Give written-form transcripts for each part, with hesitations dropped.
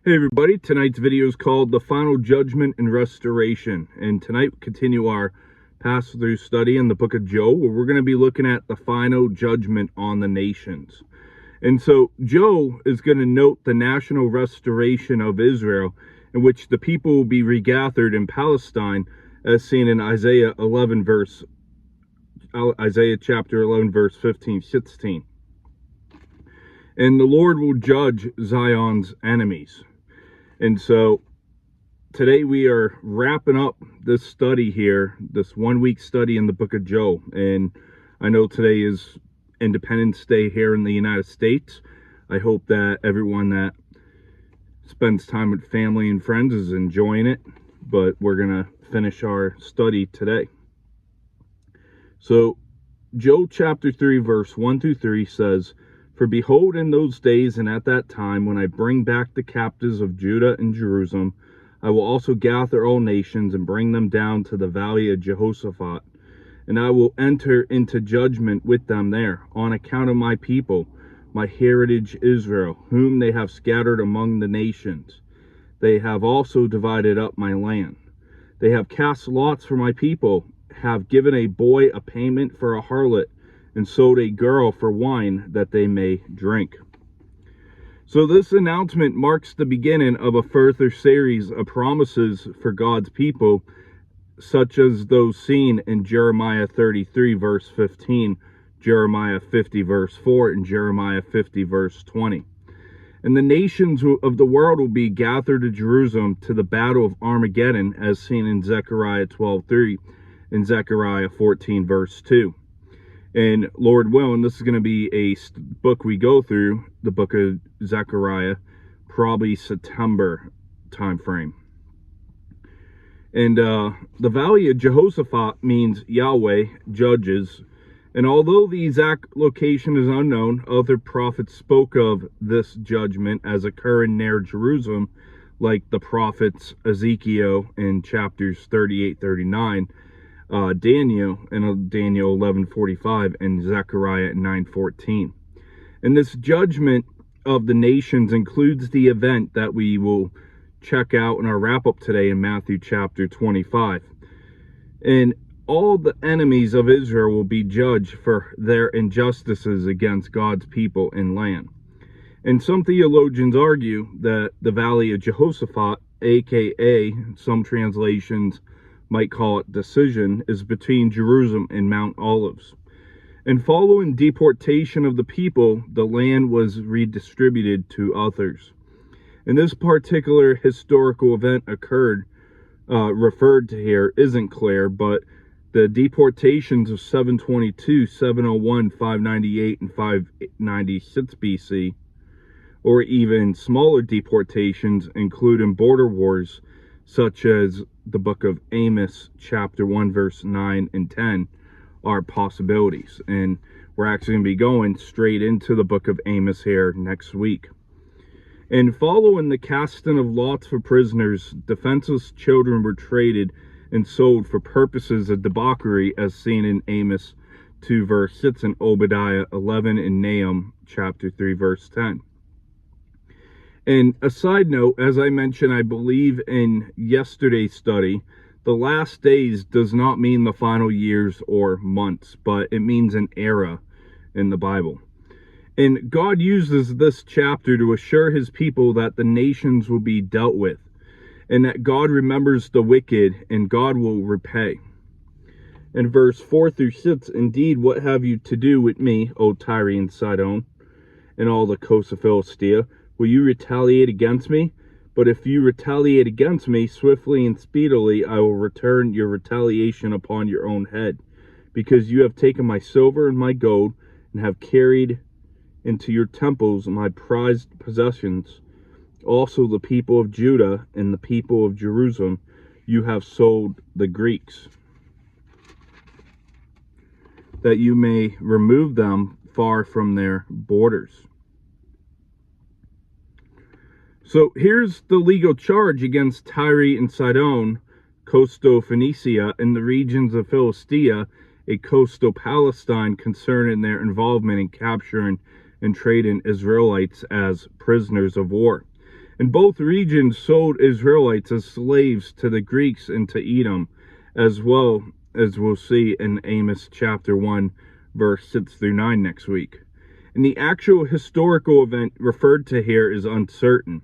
Hey everybody, tonight's video is called The Final Judgment and Restoration, and tonight we continue our pass-through study in the book of Job, where we're going to be looking at the final judgment on the nations. And so Job is going to note the national restoration of Israel, in which the people will be regathered in Palestine, as seen in Isaiah chapter 11 verse 15-16. And the Lord will judge Zion's enemies. And so today we are wrapping up this study here, this 1 week study in the book of Job. And I know today is Independence Day here in the United States. I hope that everyone that spends time with family and friends is enjoying it. But we're going to finish our study today. So Job chapter 3 verse 1-3 says, "For behold, in those days and at that time, when I bring back the captives of Judah and Jerusalem, I will also gather all nations and bring them down to the valley of Jehoshaphat. And I will enter into judgment with them there, on account of my people, my heritage Israel, whom they have scattered among the nations. They have also divided up my land. They have cast lots for my people, have given a boy a payment for a harlot, and sold a girl for wine that they may drink." So this announcement marks the beginning of a further series of promises for God's people, such as those seen in Jeremiah 33 verse 15, Jeremiah 50 verse 4, and Jeremiah 50 verse 20. And the nations of the world will be gathered to Jerusalem to the battle of Armageddon, as seen in Zechariah 12:3 and Zechariah 14 verse 2. And Lord willing, this is going to be a book we go through, the book of Zechariah, probably September time frame. And the valley of Jehoshaphat means Yahweh judges. And although the exact location is unknown, other prophets spoke of this judgment as occurring near Jerusalem, like the prophets Ezekiel in chapters 38-39, Daniel in Daniel 11:45, and Zechariah 9:14. And this judgment of the nations includes the event that we will check out in our wrap-up today in Matthew chapter 25. And all the enemies of Israel will be judged for their injustices against God's people and land. And some theologians argue that the valley of Jehoshaphat, aka some translations might call it decision, is between Jerusalem and Mount Olives. And following deportation of the people, the land was redistributed to others. And this particular historical event referred to here isn't clear, but the deportations of 722, 701, 598, and 596 BC, or even smaller deportations, including border wars, such as the book of Amos chapter 1 verse 9 and 10, are possibilities. And we're actually going to be going straight into the book of Amos here next week. And following the casting of lots for prisoners, defenseless children were traded and sold for purposes of debauchery, as seen in Amos 2 verse 6 and Obadiah 11 and Nahum chapter 3 verse 10. And a side note, as I mentioned, I believe in yesterday's study, the last days does not mean the final years or months, but it means an era in the Bible. And God uses this chapter to assure his people that the nations will be dealt with, and that God remembers the wicked and God will repay. In verse 4-6, "Indeed, what have you to do with me, O Tyre and Sidon, and all the coasts of Philistia? Will you retaliate against me? But if you retaliate against me, swiftly and speedily I will return your retaliation upon your own head, because you have taken my silver and my gold, and have carried into your temples my prized possessions. Also the people of Judah and the people of Jerusalem you have sold the Greeks, that you may remove them far from their borders." So here's the legal charge against Tyre and Sidon, coastal Phoenicia, and the regions of Philistia, a coastal Palestine, concerning their involvement in capturing and trading Israelites as prisoners of war. And both regions sold Israelites as slaves to the Greeks and to Edom, as well as we'll see in Amos chapter 1, verse 6 through 9 next week. And the actual historical event referred to here is uncertain.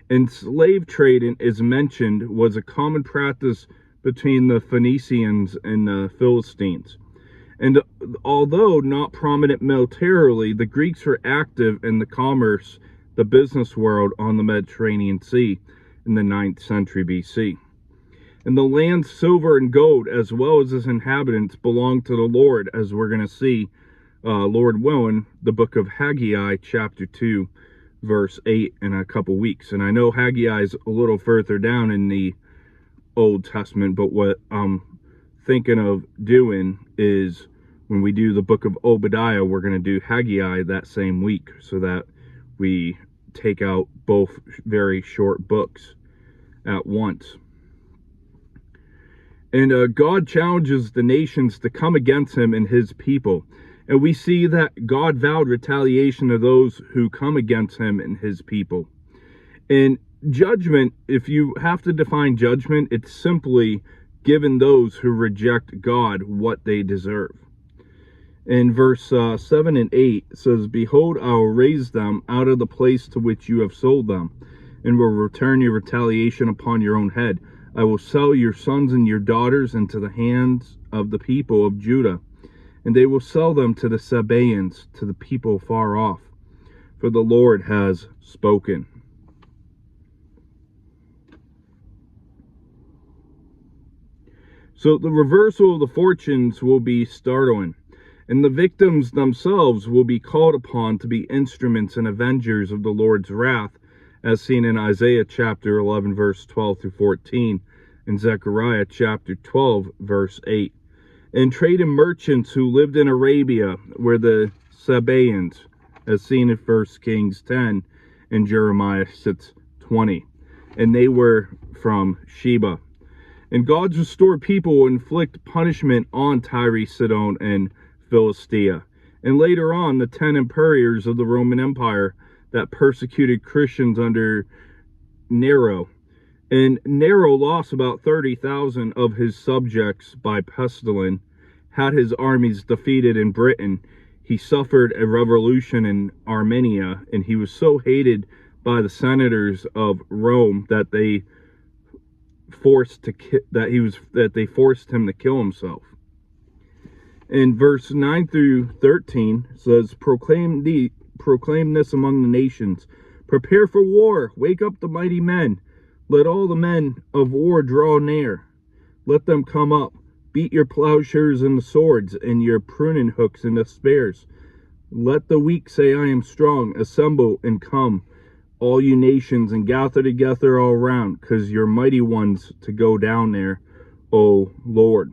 And slave trading is mentioned was a common practice between the Phoenicians and the Philistines. And although not prominent militarily, the Greeks were active in the commerce, the business world on the Mediterranean Sea in the 9th century BC. And the land's silver and gold, as well as its inhabitants, belonged to the Lord, as we're going to see, Lord willing, the book of Haggai, chapter 2, verse 8, in a couple weeks. And I know Haggai is a little further down in the Old Testament, but what I'm thinking of doing is when we do the book of Obadiah, we're going to do Haggai that same week, so that we take out both very short books at once. And God challenges the nations to come against him and his people. And we see that God vowed retaliation of those who come against him and his people. And judgment, if you have to define judgment, it's simply giving those who reject God what they deserve. In verse 7 and 8, it says, "Behold, I will raise them out of the place to which you have sold them, and will return your retaliation upon your own head. I will sell your sons and your daughters into the hands of the people of Judah, and they will sell them to the Sabaeans, to the people far off. For the Lord has spoken." So the reversal of the fortunes will be startling, and the victims themselves will be called upon to be instruments and avengers of the Lord's wrath, as seen in Isaiah chapter 11, verse 12 through 14, and Zechariah chapter 12, verse 8. And trade and merchants who lived in Arabia were the Sabaeans, as seen in 1 Kings 10 and Jeremiah 6:20. And they were from Sheba. And God's restored people will inflict punishment on Tyre, Sidon, and Philistia. And later on, the 10 emperors of the Roman Empire that persecuted Christians under Nero. And Nero lost about 30,000 of his subjects by pestilence, had his armies defeated in Britain. He suffered a revolution in Armenia, and he was so hated by the senators of Rome that they forced him to kill himself. In verse 9 through 13 says, proclaim this among the nations, prepare for war, wake up the mighty men, let all the men of war draw near, let them come up, beat your plowshares and the swords, and your pruning hooks and the spears. Let the weak say, I am strong, assemble and come, all you nations, and gather together all around, because you're mighty ones to go down there, O Lord.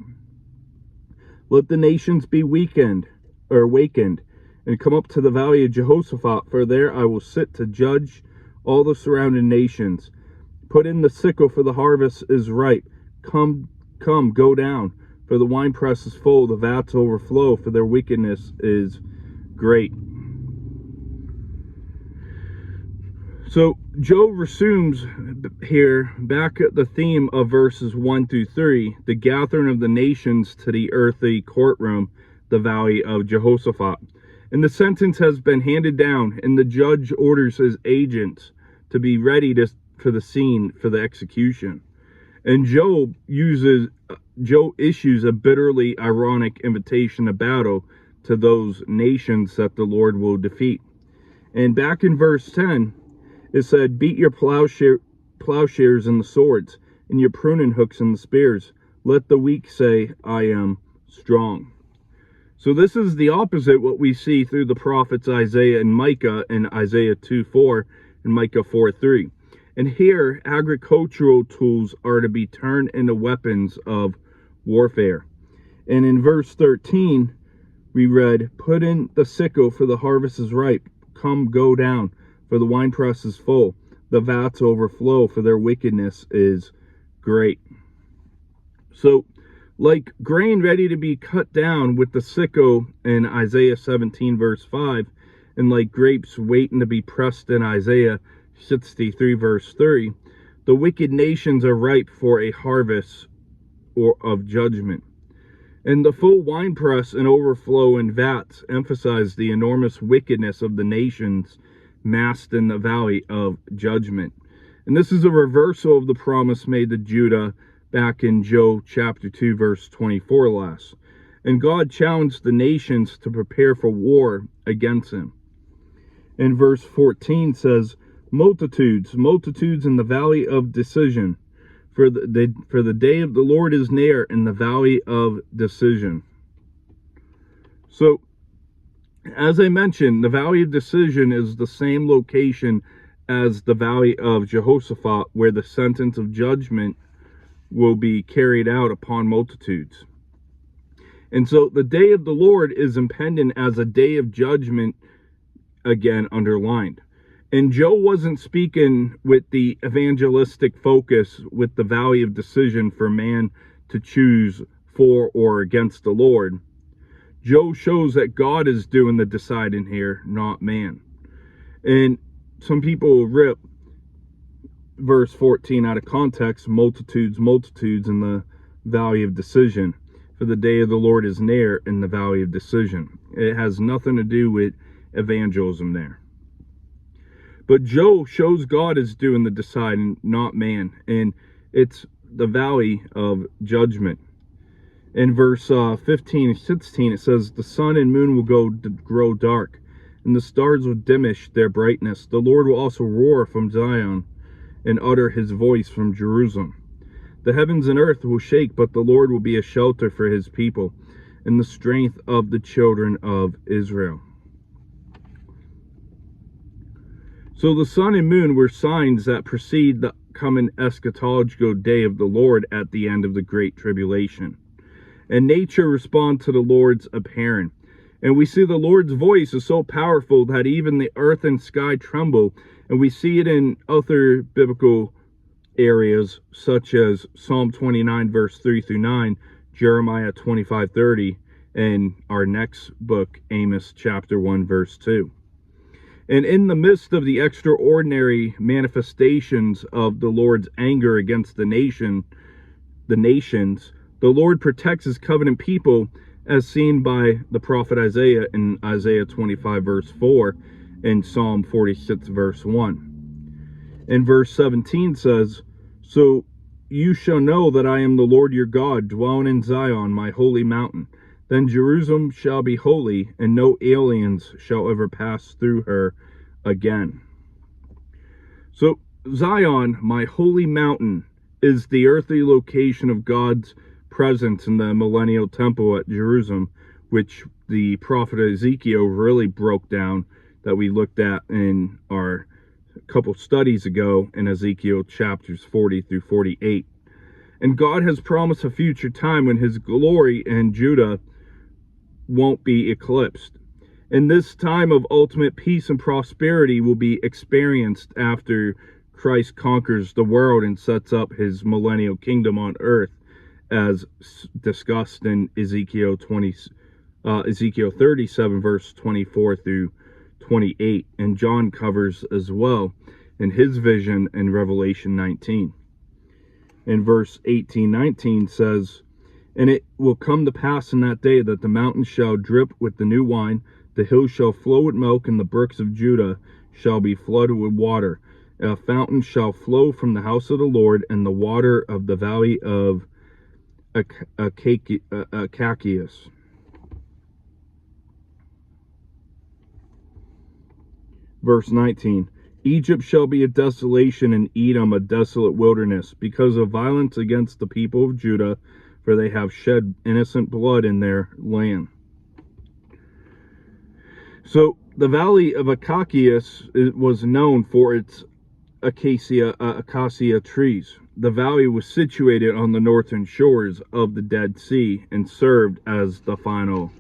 Let the nations be awakened, and come up to the valley of Jehoshaphat, for there I will sit to judge all the surrounding nations. Put in the sickle, for the harvest is ripe. Come, go down, for the winepress is full, the vats overflow, for their wickedness is great. So Job resumes here back at the theme of verses 1 through 3, the gathering of the nations to the earthly courtroom, the valley of Jehoshaphat. And the sentence has been handed down, and the judge orders his agents to be ready for the scene for the execution. And Job issues a bitterly ironic invitation to battle to those nations that the Lord will defeat. And back in verse 10, it said, beat your plowshares and the swords, and your pruning hooks and the spears. Let the weak say, I am strong. So this is the opposite what we see through the prophets Isaiah and Micah in Isaiah 2:4 and Micah 4:3. And here, agricultural tools are to be turned into weapons of warfare. And in verse 13, we read, put in the sickle, for the harvest is ripe. Come, go down, for the winepress is full. The vats overflow, for their wickedness is great. So, like grain ready to be cut down with the sickle in Isaiah 17 verse 5, and like grapes waiting to be pressed in Isaiah 63 verse 3, the wicked nations are ripe for a harvest of judgment. And the full winepress and overflow in vats emphasize the enormous wickedness of the nations massed in the valley of judgment. And this is a reversal of the promise made to Judah back in Job chapter 2 verse 24 last. And God challenged the nations to prepare for war against him. And verse 14 says, multitudes in the valley of decision, for the day of the Lord is near in the valley of decision. So, as I mentioned, the valley of decision is the same location as the valley of Jehoshaphat, where the sentence of judgment will be carried out upon multitudes. And so the day of the Lord is impending as a day of judgment, again underlined. And Joe wasn't speaking with the evangelistic focus with the valley of decision for man to choose for or against the Lord. Joe shows that God is doing the deciding here, not man. And some people rip verse 14 out of context, multitudes in the valley of decision. For the day of the Lord is near in the valley of decision. It has nothing to do with evangelism there. But Joe shows God is doing the deciding, not man. And it's the valley of judgment. In verse 15 and 16, it says, the sun and moon will grow dark, and the stars will diminish their brightness. The Lord will also roar from Zion and utter his voice from Jerusalem. The heavens and earth will shake, but the Lord will be a shelter for his people and the strength of the children of Israel. So the sun and moon were signs that precede the coming eschatological day of the Lord at the end of the Great Tribulation. And nature responds to the Lord's appearing. And we see the Lord's voice is so powerful that even the earth and sky tremble. And we see it in other biblical areas such as Psalm 29 verse 3 through 9, Jeremiah 25:30, and our next book, Amos chapter 1 verse 2. And in the midst of the extraordinary manifestations of the Lord's anger against the nations, the Lord protects his covenant people as seen by the prophet Isaiah in Isaiah 25 verse 4 and Psalm 46 verse 1. And verse 17 says, so you shall know that I am the Lord your God, dwelling in Zion, my holy mountain. Then Jerusalem shall be holy, and no aliens shall ever pass through her again. So Zion, my holy mountain, is the earthly location of God's presence in the millennial temple at Jerusalem, which the prophet Ezekiel really broke down, that we looked at in our couple studies ago in Ezekiel chapters 40 through 48. And God has promised a future time when his glory in Judah won't be eclipsed. And this time of ultimate peace and prosperity will be experienced after Christ conquers the world and sets up his millennial kingdom on earth, as discussed in Ezekiel 37 verse 24 through 28, and John covers as well in his vision in Revelation 19. In verse 18-19 says, and it will come to pass in that day that the mountains shall drip with the new wine, the hills shall flow with milk, and the brooks of Judah shall be flooded with water. A fountain shall flow from the house of the Lord, and the water of the valley of Acacias. Verse 19, Egypt shall be a desolation, and Edom a desolate wilderness, because of violence against the people of Judah, for they have shed innocent blood in their land. So the valley of Acacias was known for its acacia trees. The valley was situated on the northern shores of the Dead Sea and served as the final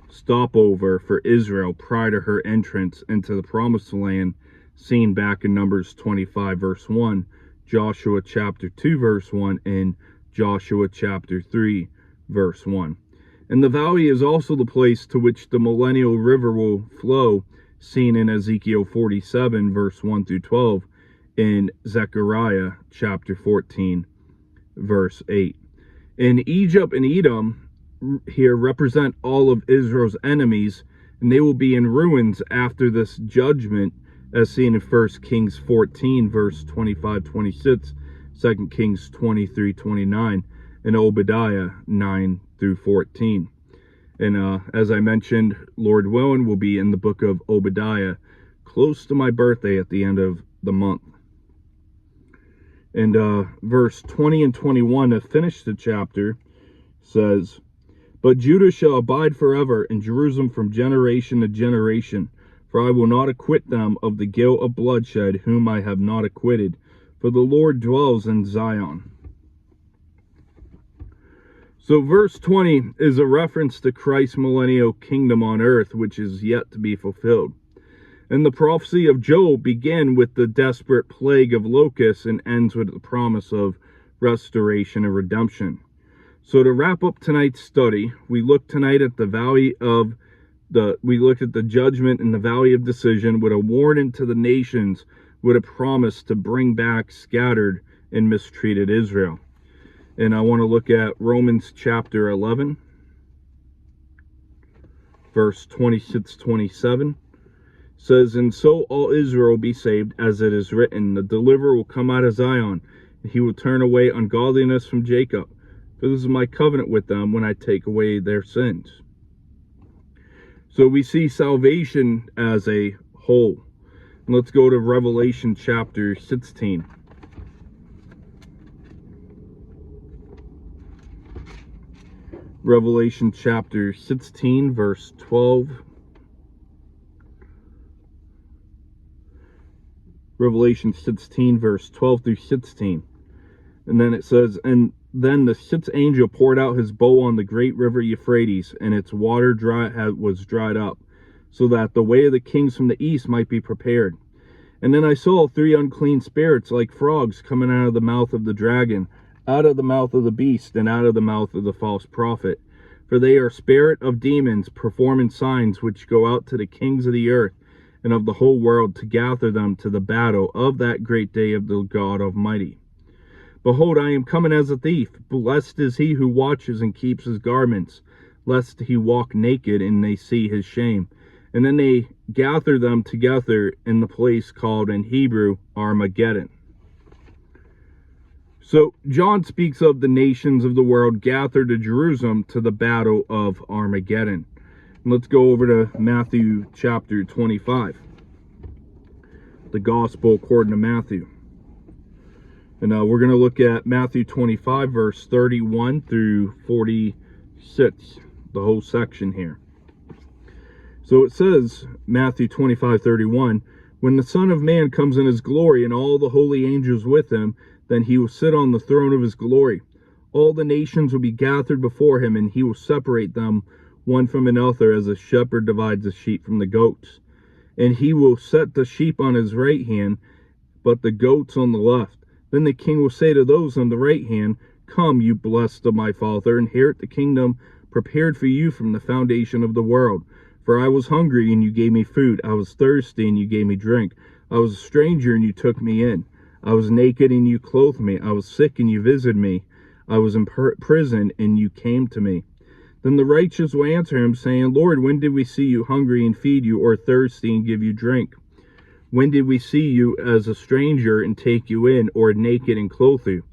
stopover for Israel prior to her entrance into the promised land, seen back in Numbers 25 verse 1, Joshua chapter 2 verse 1, and Joshua chapter 3 verse 1. And the valley is also the place to which the millennial river will flow, seen in Ezekiel 47 verse 1 through 12, in Zechariah chapter 14, verse 8. And Egypt and Edom here represent all of Israel's enemies, and they will be in ruins after this judgment, as seen in 1 Kings 14, verse 25-26, 2 Kings 23-29, and Obadiah 9 through 14. And as I mentioned, Lord willing, will be in the book of Obadiah, close to my birthday at the end of the month. And verse 20 and 21 to finish the chapter says, But Judah shall abide forever, and Jerusalem from generation to generation. For I will not acquit them of the guilt of bloodshed, whom I have not acquitted. For the Lord dwells in Zion. So verse 20 is a reference to Christ's millennial kingdom on earth, which is yet to be fulfilled. And the prophecy of Job began with the desperate plague of locusts and ends with the promise of restoration and redemption. So to wrap up tonight's study, we looked tonight at the judgment in the valley of decision, with a warning to the nations, with a promise to bring back scattered and mistreated Israel. And I want to look at Romans chapter 11, verse 26-27. Says, And so all Israel will be saved, as it is written, The deliverer will come out of Zion, and he will turn away ungodliness from Jacob. For this is my covenant with them when I take away their sins. So we see salvation as a whole. And let's go to Revelation chapter 16. Revelation chapter 16, verse 12. Revelation 16, verse 12 through 16. And then it says, And then the sixth angel poured out his bowl on the great river Euphrates, and its water was dried up, so that the way of the kings from the east might be prepared. And then I saw three unclean spirits like frogs coming out of the mouth of the dragon, out of the mouth of the beast, and out of the mouth of the false prophet. For they are spirit of demons, performing signs which go out to the kings of the earth and of the whole world, to gather them to the battle of that great day of the God Almighty. Behold, I am coming as a thief. Blessed is he who watches and keeps his garments, lest he walk naked and they see his shame. And then they gather them together in the place called in Hebrew Armageddon. So John speaks of the nations of the world gathered to Jerusalem to the battle of Armageddon. And let's go over to Matthew chapter 25. The Gospel according to Matthew. And we're going to look at Matthew 25, verse 31 through 46, the whole section here. So it says, Matthew 25:31, When the Son of Man comes in his glory and all the holy angels with him, then he will sit on the throne of his glory. All the nations will be gathered before him, and he will separate them one from another, as a shepherd divides the sheep from the goats. And he will set the sheep on his right hand, but the goats on the left. Then the king will say to those on the right hand, Come, you blessed of my Father, inherit the kingdom prepared for you from the foundation of the world. For I was hungry, and you gave me food. I was thirsty, and you gave me drink. I was a stranger, and you took me in. I was naked, and you clothed me. I was sick, and you visited me. I was in prison, and you came to me. Then the righteous will answer him, saying, Lord, when did we see you hungry and feed you, or thirsty and give you drink? When did we see you as a stranger and take you in, or naked and clothe you?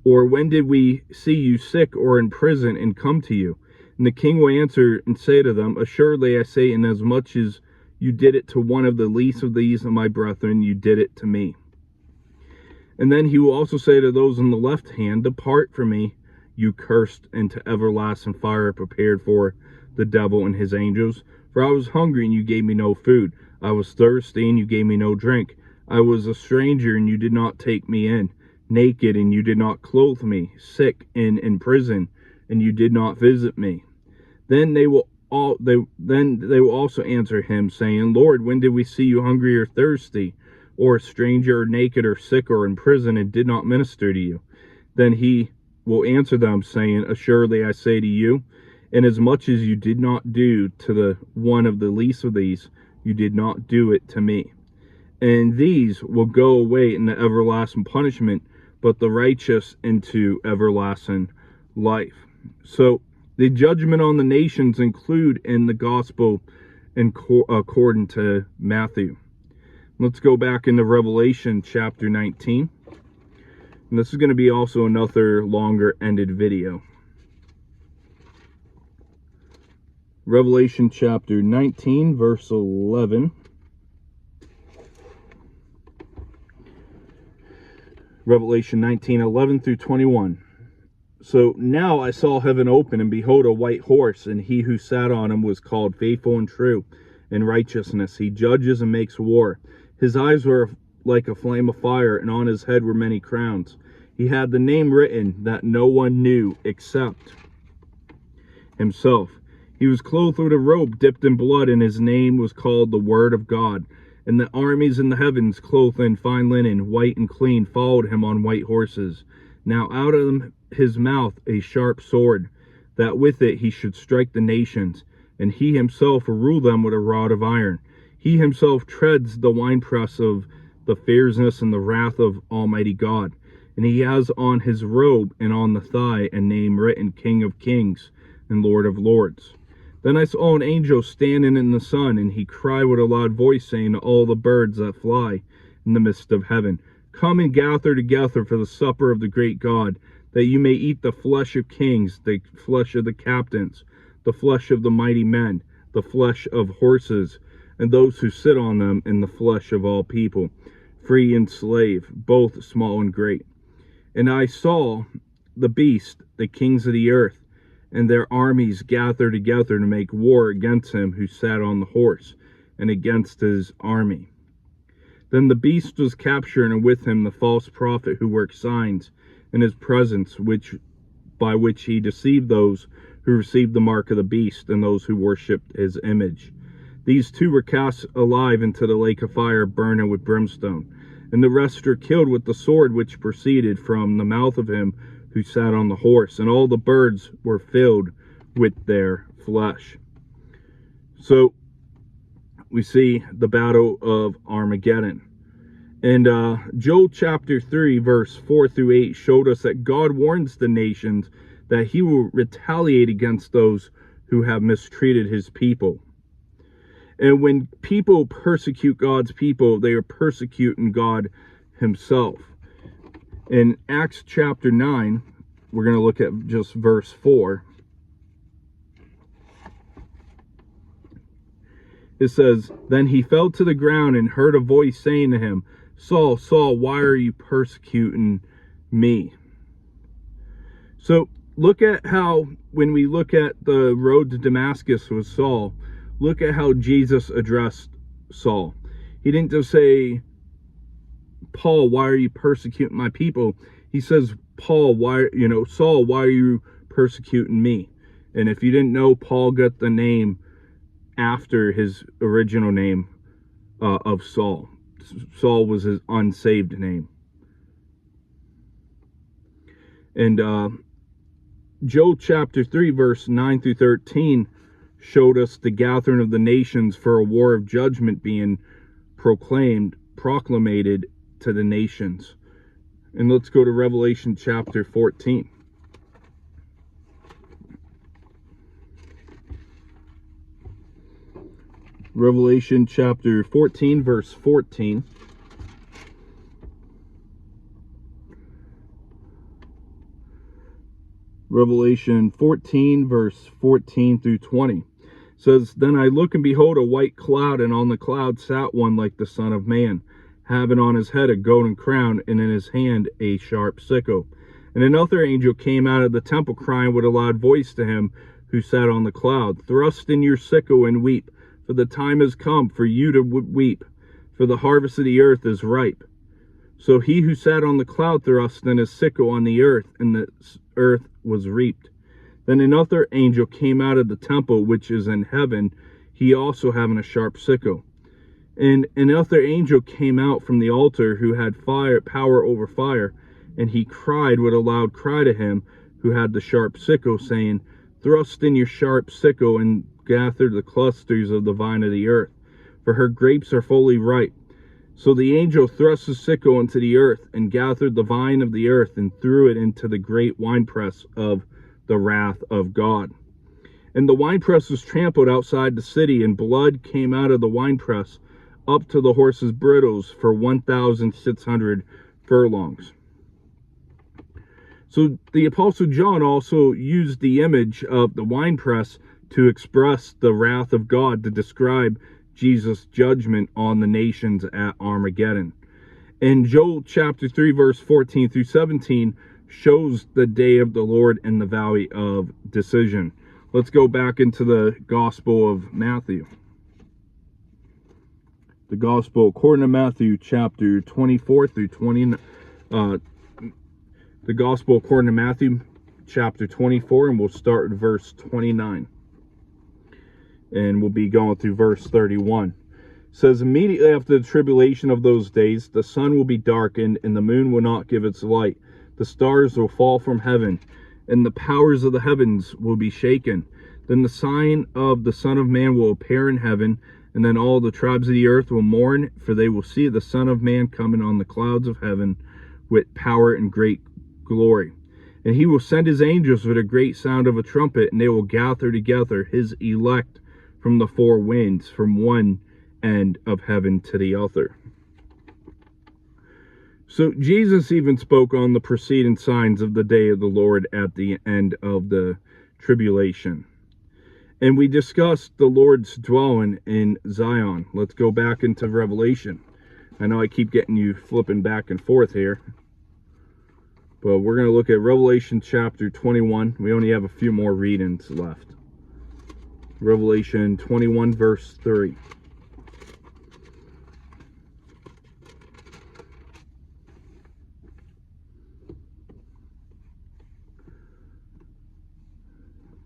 Or when did we see you sick or in prison and come to you? And the king will answer and say to them, Assuredly I say, inasmuch as you did it to one of the least of these of my brethren, you did it to me. And then he will also say to those on the left hand, Depart from me, you cursed, into everlasting fire prepared for the devil and his angels. For I was hungry, and you gave me no food. I was thirsty, and you gave me no drink. I was a stranger, and you did not take me in. Naked, and you did not clothe me. Sick and in prison, and you did not visit me. Then they will also answer him, saying, Lord, when did we see you hungry or thirsty, or a stranger, or naked, or sick, or in prison, and did not minister to you? Then he will answer them, saying, Assuredly I say to you, inasmuch as you did not do to the one of the least of these, you did not do it to me. and these will go away into everlasting punishment, but the righteous into everlasting life. So the judgment on the nations include in the gospel according to Matthew. Let's go back into Revelation chapter 19. And this is going to be also another longer ended video. Revelation chapter 19, verse 11. Revelation 19, 11 through 21. So now I saw heaven open, and behold, a white horse, and he who sat on him was called Faithful and True. In righteousness he judges and makes war. His eyes were like a flame of fire, and on his head were many crowns. He had the name written that no one knew except himself. He was clothed with a robe dipped in blood, and his name was called the Word of God. And the armies in the heavens, clothed in fine linen, white and clean, followed him on white horses. Now out of his mouth a sharp sword, that with it he should strike the nations, and he himself will rule them with a rod of iron. He himself treads the winepress of the fierceness and the wrath of Almighty God. And he has on his robe and on the thigh a name written, King of Kings and Lord of Lords. Then I saw an angel standing in the sun, and he cried with a loud voice, saying to all the birds that fly in the midst of heaven, Come and gather together for the supper of the great God, that you may eat the flesh of kings, the flesh of the captains, the flesh of the mighty men, the flesh of horses, and those who sit on them, and the flesh of all people, free and slave, both small and great. And I saw the beast, the kings of the earth, and their armies gathered together to make war against him who sat on the horse, and against his army. Then the beast was captured, and with him the false prophet who worked signs in his presence, by which he deceived those who received the mark of the beast, and those who worshipped his image. These two were cast alive into the lake of fire, burning with brimstone. And the rest were killed with the sword which proceeded from the mouth of him who sat on the horse, and all the birds were filled with their flesh. So we see the battle of Armageddon. And Joel chapter 3 verse 4 through 8 showed us that God warns the nations that he will retaliate against those who have mistreated his people. And when people persecute God's people, they are persecuting God himself. In Acts chapter 9, we're going to look at just verse 4. It says, Then he fell to the ground and heard a voice saying to him, Saul, Saul, why are you persecuting me? So look at how, when we look at the road to Damascus with Saul, look at how Jesus addressed Saul. He didn't just say, Paul, why are you persecuting my people? He says, Saul, why are you persecuting me? And if you didn't know, Paul got the name after his original name of Saul. Saul was his unsaved name. And Joel chapter 3 verse 9 through 13 showed us the gathering of the nations for a war of judgment being proclaimed to the nations. And let's go to Revelation chapter 14. Revelation chapter 14 verse 14. Revelation 14 verse 14 through 20 says, Then I look, and behold a white cloud, and on the cloud sat one like the Son of Man, having on his head a golden crown, and in his hand a sharp sickle. And another angel came out of the temple, crying with a loud voice to him who sat on the cloud, Thrust in your sickle and weep, for the time has come for you to weep, for the harvest of the earth is ripe. So he who sat on the cloud thrust in his sickle on the earth, and the earth was reaped. Then another angel came out of the temple which is in heaven, he also having a sharp sickle. And another angel came out from the altar, who had power over fire, and he cried with a loud cry to him who had the sharp sickle, saying, Thrust in your sharp sickle and gather the clusters of the vine of the earth, for her grapes are fully ripe. So the angel thrust the sickle into the earth, and gathered the vine of the earth, and threw it into the great winepress of the wrath of God. And the winepress was trampled outside the city, and blood came out of the winepress up to the horses' bridles for 1,600 furlongs. So the Apostle John also used the image of the winepress to express the wrath of God, to describe Jesus' judgment on the nations at Armageddon. And Joel chapter 3 verse 14 through 17 shows the day of the Lord in the valley of decision. Let's go back into the Gospel of Matthew. The Gospel according to Matthew chapter 24 through 20. The Gospel according to Matthew chapter 24, and we'll start at verse 29. And we'll be going through verse 31. It says, immediately after the tribulation of those days, the sun will be darkened, and the moon will not give its light. The stars will fall from heaven, and the powers of the heavens will be shaken. Then the sign of the Son of Man will appear in heaven, and then all the tribes of the earth will mourn, for they will see the Son of Man coming on the clouds of heaven with power and great glory. And he will send his angels with a great sound of a trumpet, and they will gather together his elect from the four winds, from one end of heaven to the other. So Jesus even spoke on the preceding signs of the day of the Lord at the end of the tribulation. And we discussed the Lord's dwelling in Zion. Let's go back into Revelation. I know I keep getting you flipping back and forth here, but we're going to look at Revelation chapter 21. We only have a few more readings left. Revelation 21 verse 3.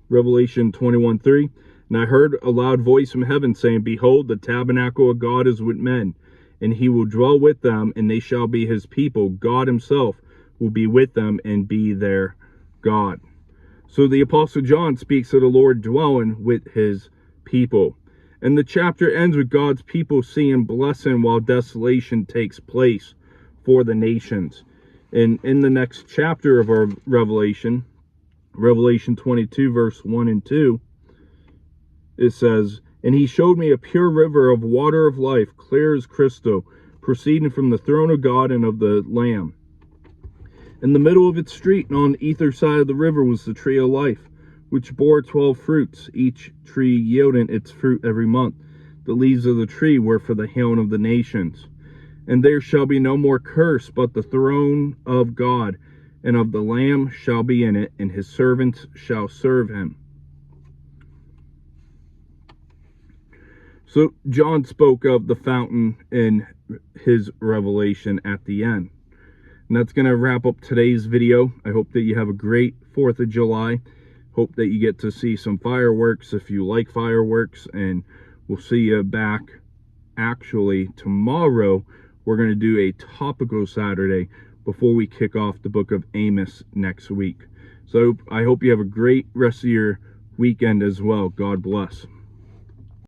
Revelation 21:3. And I heard a loud voice from heaven saying, behold, the tabernacle of God is with men, and he will dwell with them, and they shall be his people. God himself will be with them and be their God. So the Apostle John speaks of the Lord dwelling with his people. And the chapter ends with God's people seeing blessing while desolation takes place for the nations. And in the next chapter of our Revelation 22 verse 1 and 2, it says, and he showed me a pure river of water of life, clear as crystal, proceeding from the throne of God and of the Lamb. In the middle of its street and on either side of the river was the tree of life, which bore 12 fruits, each tree yielding its fruit every month. The leaves of the tree were for the healing of the nations. And there shall be no more curse, but the throne of God and of the Lamb shall be in it, and his servants shall serve him. So John spoke of the fountain in his revelation at the end. And that's going to wrap up today's video. I hope that you have a great 4th of July. Hope that you get to see some fireworks if you like fireworks. And we'll see you back actually tomorrow. We're going to do a topical Saturday before we kick off the book of Amos next week. So I hope you have a great rest of your weekend as well. God bless.